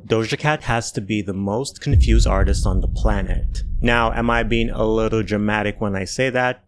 Doja Cat has to be the most confused artist on the planet. Now, am I being a little dramatic when I say that?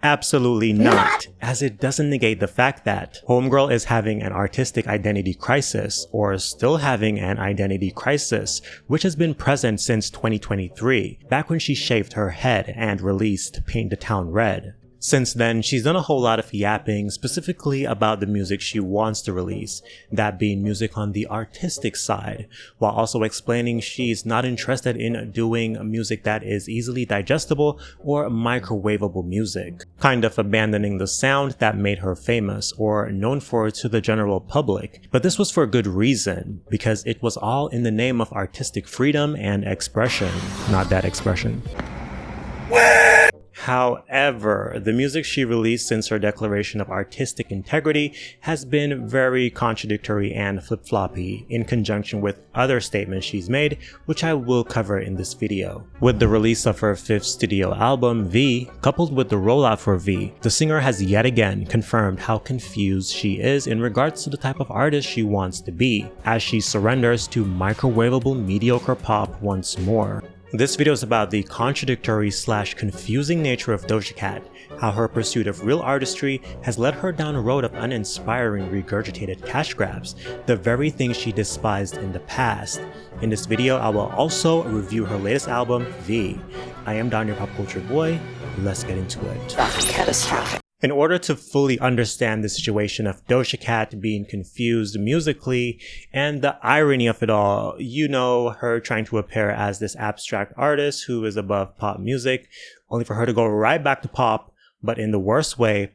Absolutely not, as it doesn't negate the fact that Homegirl is having an artistic identity crisis, or still having an identity crisis, which has been present since 2023, back when she shaved her head and released Paint the Town Red. Since then, she's done a whole lot of yapping specifically about the music she wants to release, that being music on the artistic side, while also explaining she's not interested in doing music that is easily digestible or microwavable music, kind of abandoning the sound that made her famous or known for to the general public. But this was for good reason, because it was all in the name of artistic freedom and expression, not that expression. However, the music she released since her declaration of artistic integrity has been very contradictory and flip-floppy in conjunction with other statements she's made, which I will cover in this video. With the release of her 5th studio album, V, coupled with the rollout for V, the singer has yet again confirmed how confused she is in regards to the type of artist she wants to be, as she surrenders to microwavable mediocre pop once more. This video is about the contradictory / confusing nature of Doja Cat, how her pursuit of real artistry has led her down a road of uninspiring regurgitated cash grabs, the very thing she despised in the past. In this video, I will also review her latest album, V. I am Don, your pop culture boy. Let's get into it. Catastrophic. In order to fully understand the situation of Doja Cat being confused musically and the irony of it all, you know, her trying to appear as this abstract artist who is above pop music, only for her to go right back to pop, but in the worst way,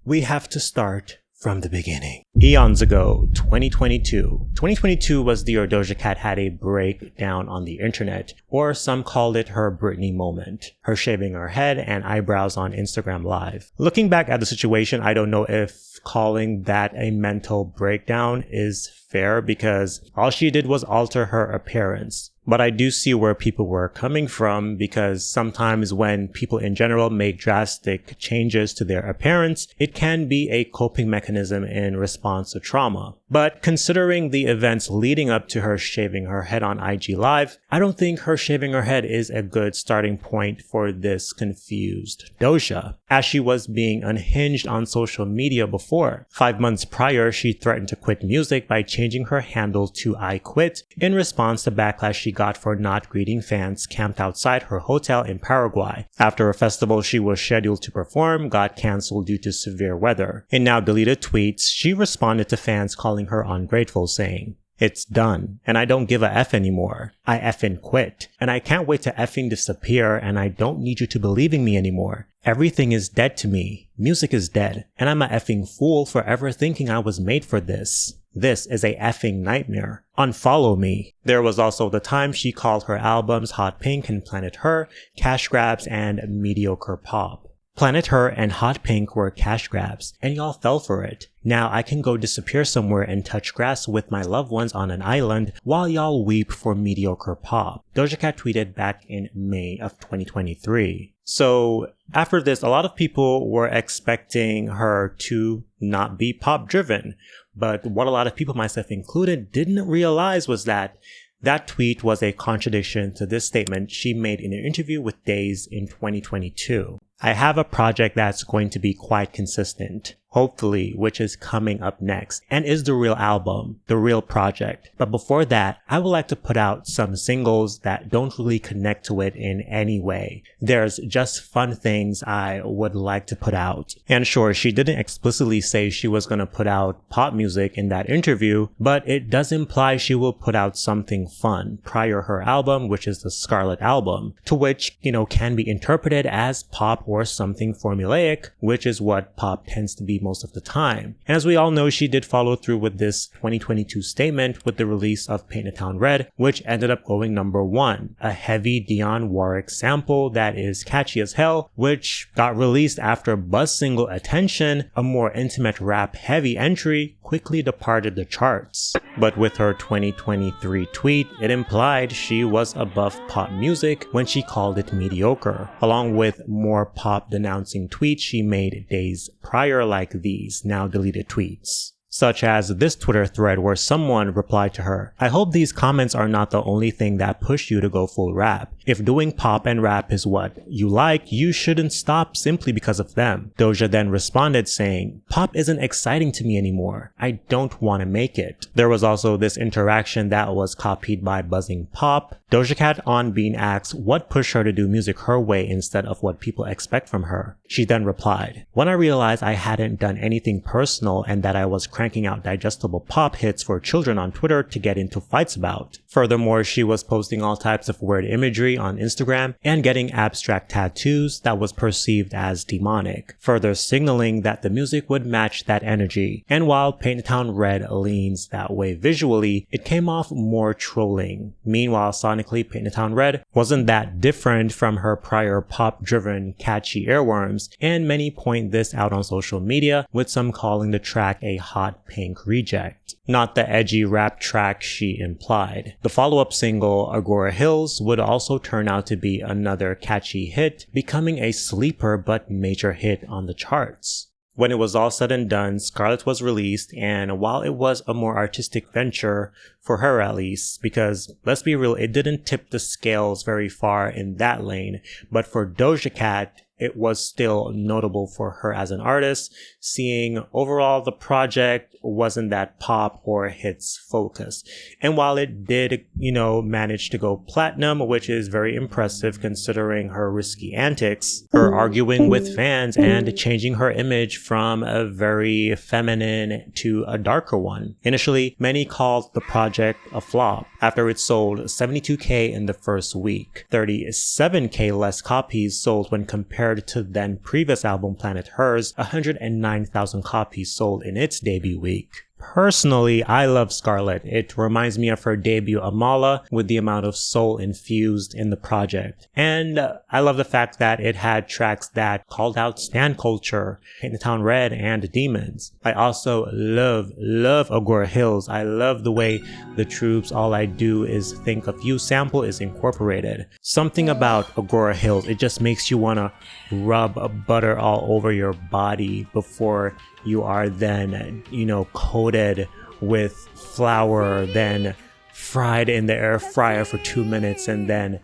we have to start from the beginning. Eons ago, 2022. 2022 was the year Doja Cat had a breakdown on the internet, or some called it her Britney moment, her shaving her head and eyebrows on Instagram Live. Looking back at the situation, I don't know if calling that a mental breakdown is fair, because all she did was alter her appearance. But I do see where people were coming from, because sometimes when people in general make drastic changes to their appearance, it can be a coping mechanism in response to trauma. But considering the events leading up to her shaving her head on IG Live, I don't think her shaving her head is a good starting point for this confused Doja, as she was being unhinged on social media before. 5 months prior, she threatened to quit music by changing her handle to I Quit in response to backlash she got for not greeting fans camped outside her hotel in Paraguay after a festival she was scheduled to perform got cancelled due to severe weather. In now deleted tweets, she responded to fans calling her ungrateful, saying, "It's done, and I don't give a F anymore. I effing quit, and I can't wait to effing disappear, and I don't need you to believe in me anymore. Everything is dead to me. Music is dead, and I'm a effing fool for ever thinking I was made for this. This is a effing nightmare. Unfollow me." There was also the time she called her albums Hot Pink and Planet Her cash grabs and mediocre pop. Planet Her and Hot Pink were cash grabs, and y'all fell for it. Now I can go disappear somewhere and touch grass with my loved ones on an island while y'all weep for mediocre pop, Doja Cat tweeted back in May of 2023. So after this, a lot of people were expecting her to not be pop driven. But what a lot of people, myself included, didn't realize was that that tweet was a contradiction to this statement she made in an interview with Days in 2022. I have a project that's going to be quite consistent, hopefully, which is coming up next and is the real album, the real project. But before that, I would like to put out some singles that don't really connect to it in any way. There's just fun things I would like to put out. And sure, she didn't explicitly say she was going to put out pop music in that interview, but it does imply she will put out something fun prior her album, which is the Scarlet album, to which, can be interpreted as pop or something formulaic, which is what pop tends to be most of the time. And as we all know, she did follow through with this 2022 statement with the release of Paint the Town Red, which ended up going #1, a heavy Dionne Warwick sample that is catchy as hell, which got released after buzz single Attention, a more intimate rap heavy entry, quickly departed the charts. But with her 2023 tweet, it implied she was above pop music when she called it mediocre, along with more pop denouncing tweets she made days prior like these now deleted tweets. such as this Twitter thread where someone replied to her, "I hope these comments are not the only thing that push you to go full rap. If doing pop and rap is what you like, you shouldn't stop simply because of them." Doja then responded saying, "Pop isn't exciting to me anymore. I don't want to make it." There was also this interaction that was copied by Buzzing Pop. Doja Cat on being asked what pushed her to do music her way instead of what people expect from her. She then replied, "When I realized I hadn't done anything personal and that I was cranking out digestible pop hits for children on Twitter to get into fights about." Furthermore, she was posting all types of weird imagery on Instagram and getting abstract tattoos that was perceived as demonic, further signaling that the music would match that energy. And while Paint the Town Red leans that way visually, it came off more trolling. Meanwhile, sonically, Paint the Town Red wasn't that different from her prior pop-driven catchy earworms, and many point this out on social media, with some calling the track a hot pink reject, not the edgy rap track she implied. The follow-up single, Agora Hills, would also turn out to be another catchy hit, becoming a sleeper but major hit on the charts. When it was all said and done, Scarlett was released, and while it was a more artistic venture, for her at least, because let's be real, it didn't tip the scales very far in that lane, but for Doja Cat, it was still notable for her as an artist, seeing overall the project wasn't that pop or hits focused. And while it did, manage to go platinum, which is very impressive considering her risky antics, her arguing with fans and changing her image from a very feminine to a darker one. Initially, many called the project a flop after it sold 72K in the first week, 37K less copies sold when compared to then previous album Planet Hers, 109,000 copies sold in its debut week. Personally, I love Scarlett. It reminds me of her debut Amala with the amount of soul infused in the project. And I love the fact that it had tracks that called out stan culture, Paint the Town Red and Demons. I also love Agora Hills. I love the way the Troops All I Do Is Think of You sample is incorporated. Something about Agora Hills, it just makes you want to rub butter all over your body before you are then, coated with flour, then fried in the air fryer for 2 minutes, and then,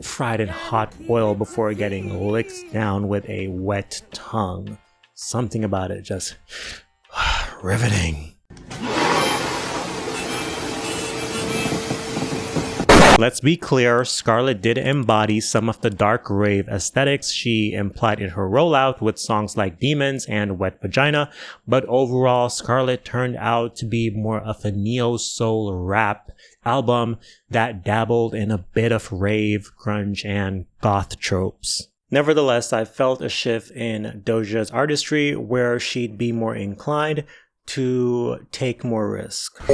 fried in hot oil before getting licked down with a wet tongue. Something about it just riveting. Let's be clear, Scarlett did embody some of the dark rave aesthetics she implied in her rollout with songs like Demons and Wet Vagina, but overall Scarlett turned out to be more of a neo-soul rap album that dabbled in a bit of rave, grunge, and goth tropes. Nevertheless, I felt a shift in Doja's artistry where she'd be more inclined to take more risk.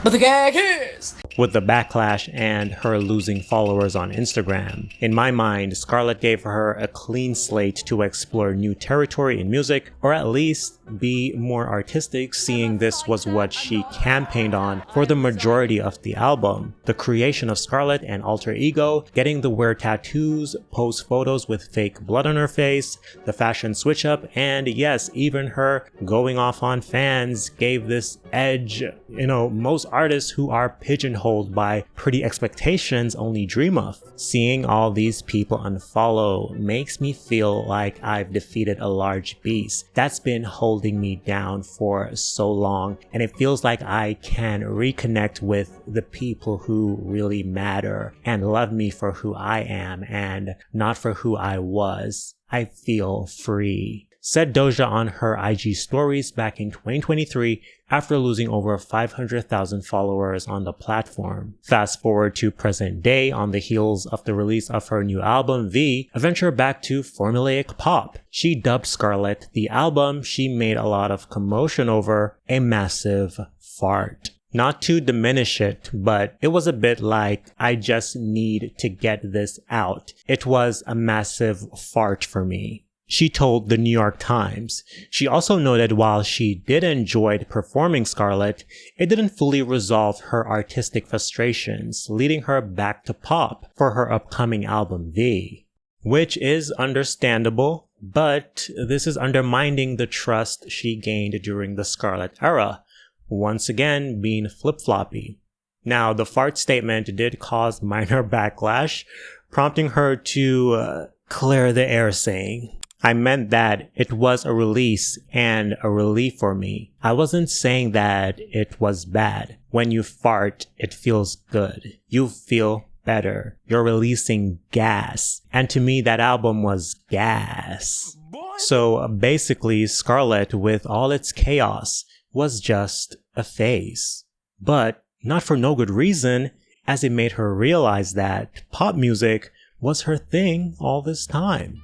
But the gag is with the backlash and her losing followers on Instagram. In my mind, Scarlett gave her a clean slate to explore new territory in music, or at least be more artistic, seeing this was what she campaigned on for the majority of the album. The creation of Scarlett and alter ego, getting to wear tattoos, post photos with fake blood on her face, the fashion switch up, and yes, even her going off on fans gave this edge, most artists who are pigeonholed by pretty expectations only dream of. Seeing all these people unfollow makes me feel like I've defeated a large beast that's been holding me down for so long, and it feels like I can reconnect with the people who really matter and love me for who I am and not for who I was. I feel free, said Doja on her IG stories back in 2023 after losing over 500,000 followers on the platform. Fast forward to present day on the heels of the release of her new album V, a venture back to formulaic pop. She dubbed Scarlett the album she made a lot of commotion over a massive fart. Not to diminish it, but it was a bit like, I just need to get this out. It was a massive fart for me, she told the New York Times. She also noted while she did enjoy performing Scarlett, it didn't fully resolve her artistic frustrations, leading her back to pop for her upcoming album V. Which is understandable, but this is undermining the trust she gained during the Scarlett era. once again being flip-floppy. Now, the fart statement did cause minor backlash, prompting her to clear the air saying, "I meant that it was a release and a relief for me. I wasn't saying that it was bad. When you fart, it feels good. You feel better. You're releasing gas. And to me, that album was gas." So basically, Scarlet, with all its chaos, was just a phase. But not for no good reason, as it made her realize that pop music was her thing all this time.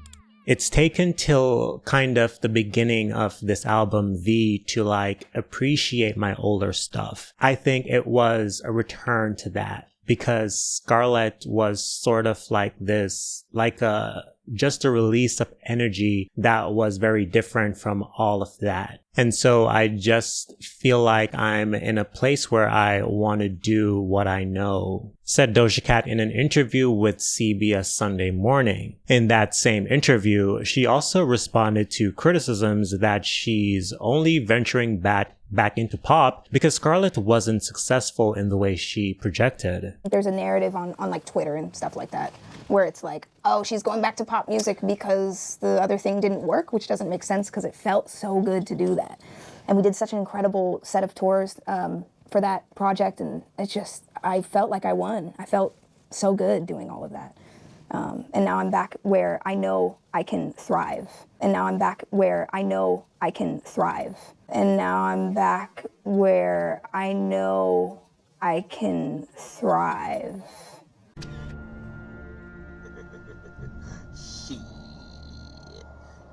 It's taken till kind of the beginning of this album V to appreciate my older stuff. I think it was a return to that because Scarlet was sort of just a release of energy that was very different from all of that. And so I just feel like I'm in a place where I want to do what I know, said Doja Cat in an interview with CBS Sunday Morning. In that same interview, she also responded to criticisms that she's only venturing back into pop because Scarlet wasn't successful in the way she projected. There's a narrative on Twitter and stuff like that where it's like, oh, she's going back to pop music because the other thing didn't work, which doesn't make sense because it felt so good to do that. And we did such an incredible set of tours for that project, and I felt like I won. I felt so good doing all of that. And now I'm back where I know I can thrive. And now I'm back where I know I can thrive. And now I'm back where I know I can thrive.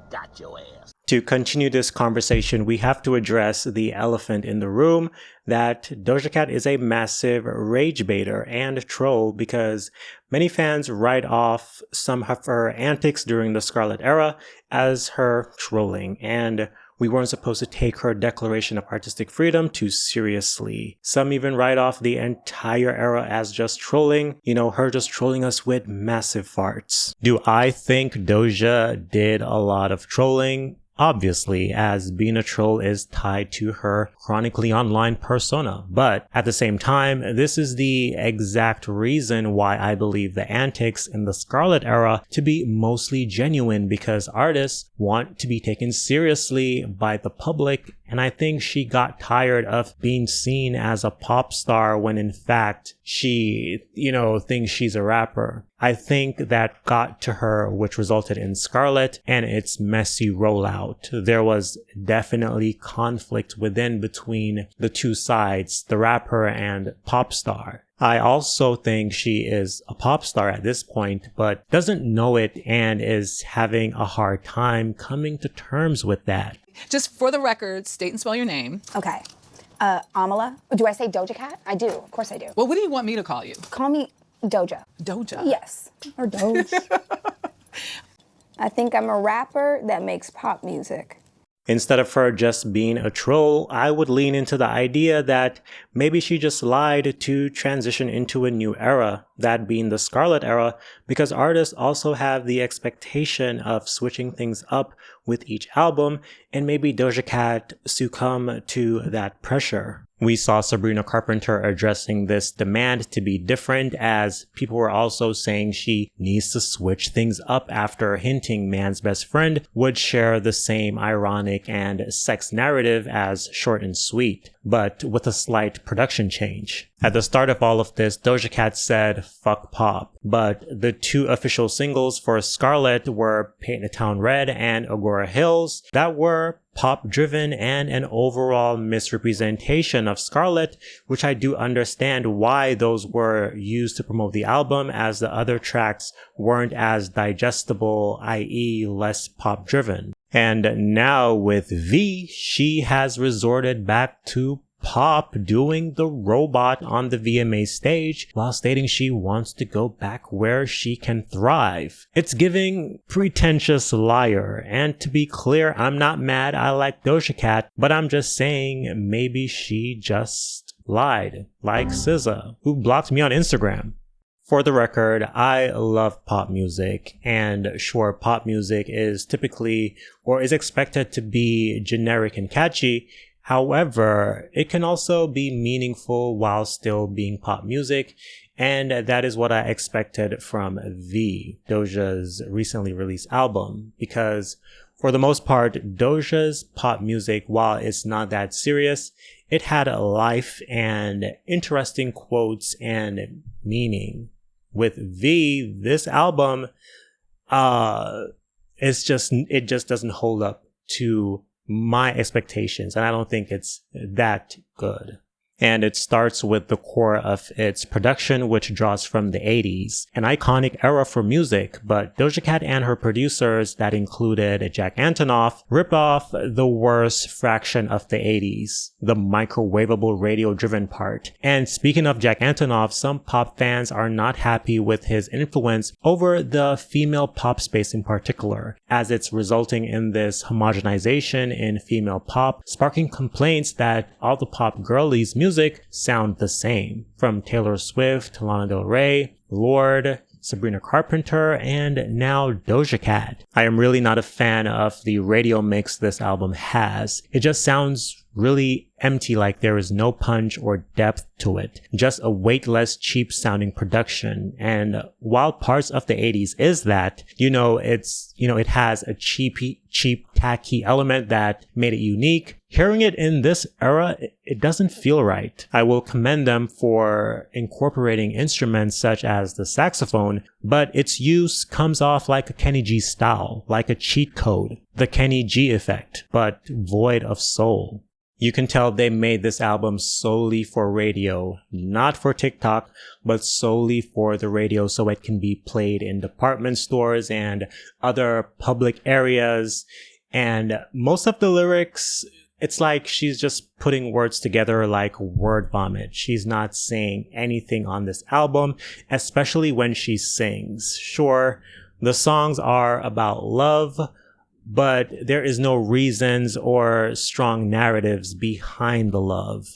Got your ass. To continue this conversation, we have to address the elephant in the room that Doja Cat is a massive rage baiter and troll because many fans write off some of her antics during the Scarlet era as her trolling, and we weren't supposed to take her declaration of artistic freedom too seriously. Some even write off the entire era as just trolling, her just trolling us with massive farts. Do I think Doja did a lot of trolling? Obviously, as being a troll is tied to her chronically online persona. But at the same time, this is the exact reason why I believe the antics in the Scarlet era to be mostly genuine, because artists want to be taken seriously by the public. And I think she got tired of being seen as a pop star when in fact she, thinks she's a rapper. I think that got to her, which resulted in Scarlet and its messy rollout. There was definitely conflict between the two sides, the rapper and pop star. I also think she is a pop star at this point, but doesn't know it and is having a hard time coming to terms with that. Just for the record, state and spell your name. Okay. Amala. Do I say Doja Cat? I do. Of course I do. Well, what do you want me to call you? Call me Doja. Doja? Yes. Or Doge. I think I'm a rapper that makes pop music. Instead of her just being a troll, I would lean into the idea that maybe she just lied to transition into a new era, that being the Scarlet era, because artists also have the expectation of switching things up with each album, and maybe Doja Cat succumbed to that pressure. We saw Sabrina Carpenter addressing this demand to be different, as people were also saying she needs to switch things up after hinting Man's Best Friend would share the same ironic and sex narrative as Short and Sweet, but with a slight production change. At the start of all of this, Doja Cat said, "Fuck pop," but the two official singles for Scarlet were Paint the Town Red and Agora Hills that were pop-driven and an overall misrepresentation of Scarlet, which I do understand why those were used to promote the album, as the other tracks weren't as digestible, i.e. less pop-driven. And now with V, she has resorted back to pop, doing the robot on the VMA stage while stating she wants to go back where she can thrive. It's giving pretentious liar, and to be clear, I'm not mad. I like Doja Cat, but I'm just saying maybe she just lied, like SZA, who blocked me on Instagram. For the record, I love pop music, and sure, pop music is typically or is expected to be generic and catchy. However, it can also be meaningful while still being pop music, and that is what I expected from V, Doja's recently released album, because for the most part, Doja's pop music, while it's not that serious, it had a life and interesting quotes and meaning. With V, this album, it just doesn't hold up to my expectations, and I don't think it's that good. And it starts with the core of its production, which draws from the 80s, an iconic era for music, but Doja Cat and her producers, that included Jack Antonoff, ripped off the worst fraction of the 80s, the microwavable radio-driven part. And speaking of Jack Antonoff, some pop fans are not happy with his influence over the female pop space in particular, as it's resulting in this homogenization in female pop, sparking complaints that all the pop girlies' music sound the same, from Taylor Swift to Lana Del Rey, Lorde, Sabrina Carpenter, and now Doja Cat. I am really not a fan of the radio mix this album has. It just sounds really empty, like there is no punch or depth to it. Just a weightless, cheap sounding production. And while parts of the 80s is that, it has a cheap, tacky element that made it unique. Hearing it in this era, it doesn't feel right. I will commend them for incorporating instruments such as the saxophone, but its use comes off like a Kenny G style, like a cheat code, the Kenny G effect, but void of soul. You can tell they made this album solely for radio, not for TikTok, but solely for the radio so it can be played in department stores and other public areas. And most of the lyrics, it's like she's just putting words together like word vomit. She's not saying anything on this album, especially when she sings. Sure, the songs are about love, but there is no reasons or strong narratives behind the love.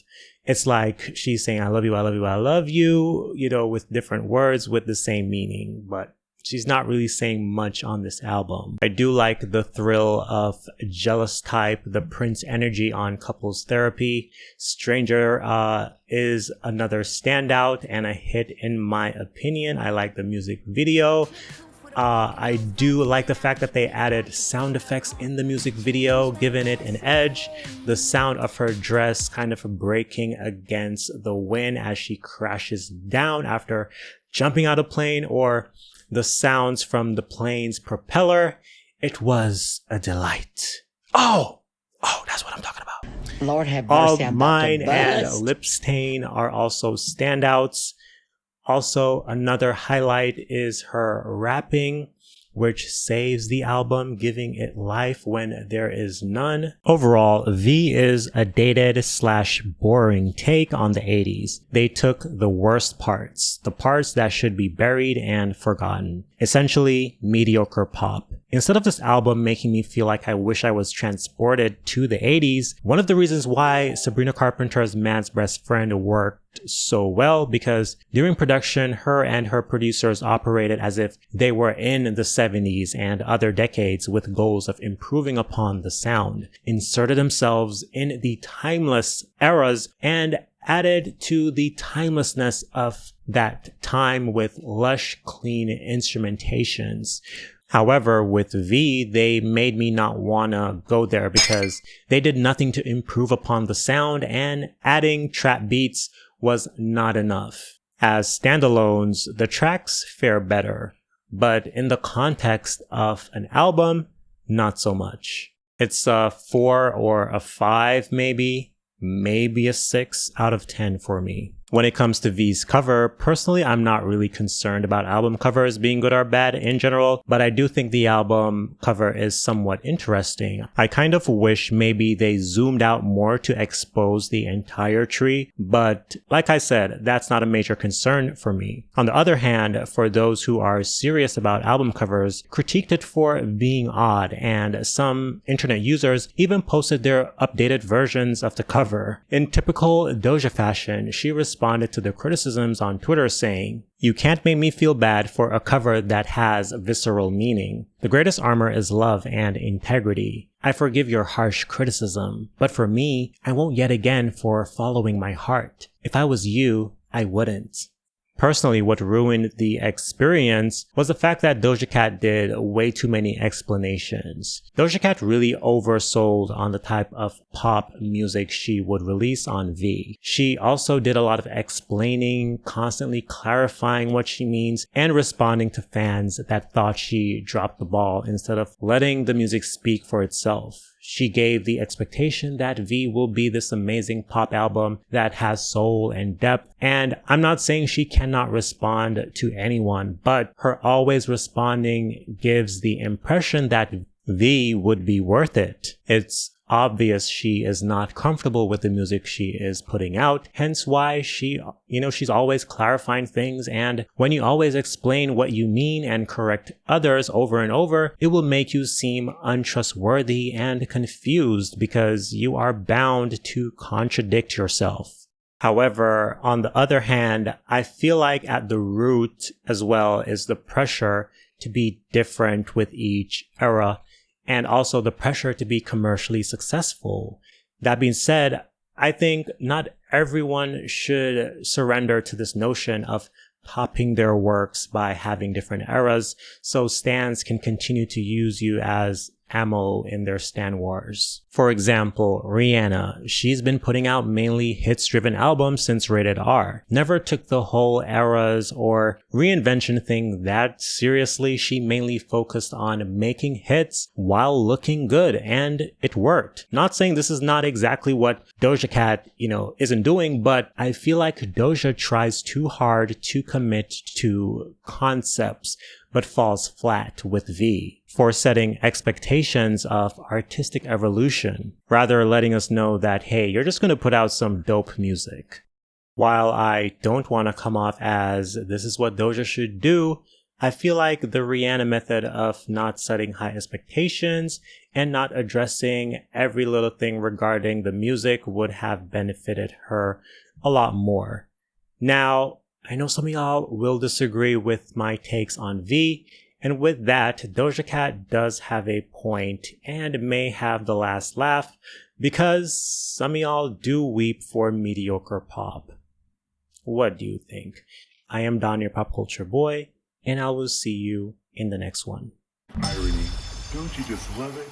It's like she's saying, I love you, I love you, I love you, with different words with the same meaning, but she's not really saying much on this album. I do like the thrill of Jealous Type, the Prince energy on Couples Therapy. Stranger is another standout and a hit in my opinion. I like the music video. I do like the fact that they added sound effects in the music video, giving it an edge. The sound of her dress kind of breaking against the wind as she crashes down after jumping out of a plane, or the sounds from the plane's propeller. It was a delight. Oh, that's what I'm talking about. Lord have All mercy. Mine and Lip Stain are also standouts. Also, another highlight is her rapping, which saves the album, giving it life when there is none. Overall, V is a dated/boring take on the 80s. They took the worst parts, the parts that should be buried and forgotten. Essentially, mediocre pop. Instead of this album making me feel like I wish I was transported to the 80s, one of the reasons why Sabrina Carpenter's Man's Best Friend worked so well, because during production, her and her producers operated as if they were in the 70s and other decades with goals of improving upon the sound, inserted themselves in the timeless eras, and added to the timelessness of that time with lush, clean instrumentations. However, with V, they made me not wanna go there because they did nothing to improve upon the sound, and adding trap beats was not enough. As standalones, the tracks fare better, but in the context of an album, not so much. It's a 4 or a 5 maybe a 6 out of 10 for me. When it comes to V's cover, personally, I'm not really concerned about album covers being good or bad in general, but I do think the album cover is somewhat interesting. I kind of wish maybe they zoomed out more to expose the entire tree, but like I said, that's not a major concern for me. On the other hand, for those who are serious about album covers, critiqued it for being odd, and some internet users even posted their updated versions of the cover. In typical Doja fashion, she responded to the criticisms on Twitter saying, "You can't make me feel bad for a cover that has visceral meaning. The greatest armor is love and integrity. I forgive your harsh criticism, but for me, I won't yet again for following my heart. If I was you, I wouldn't. Personally, what ruined the experience was the fact that Doja Cat did way too many explanations. Doja Cat really oversold on the type of pop music she would release on V. She also did a lot of explaining, constantly clarifying what she means, and responding to fans that thought she dropped the ball instead of letting the music speak for itself. She gave the expectation that V will be this amazing pop album that has soul and depth, and I'm not saying she cannot respond to anyone, but her always responding gives the impression that V would be worth it. It's obvious she is not comfortable with the music she is putting out, hence why she's always clarifying things, and when you always explain what you mean and correct others over and over, it will make you seem untrustworthy and confused because you are bound to contradict yourself. However, on the other hand, I feel like at the root as well is the pressure to be different with each era, and also the pressure to be commercially successful. That being said, I think not everyone should surrender to this notion of topping their works by having different eras, so stans can continue to use you as ammo in their stan wars. For example, Rihanna, she's been putting out mainly hits-driven albums since Rated R. Never took the whole eras or reinvention thing that seriously. She mainly focused on making hits while looking good, and it worked. Not saying this is not exactly what Doja Cat, isn't doing, but I feel like Doja tries too hard to commit to concepts, but falls flat with V for setting expectations of artistic evolution, rather letting us know that, hey, you're just going to put out some dope music. While I don't want to come off as this is what Doja should do, I feel like the Rihanna method of not setting high expectations and not addressing every little thing regarding the music would have benefited her a lot more. Now, I know some of y'all will disagree with my takes on V, and with that, Doja Cat does have a point and may have the last laugh because some of y'all do weep for mediocre pop. What do you think? I am Don, your pop culture boy, and I will see you in the next one. Irony, don't you just love it?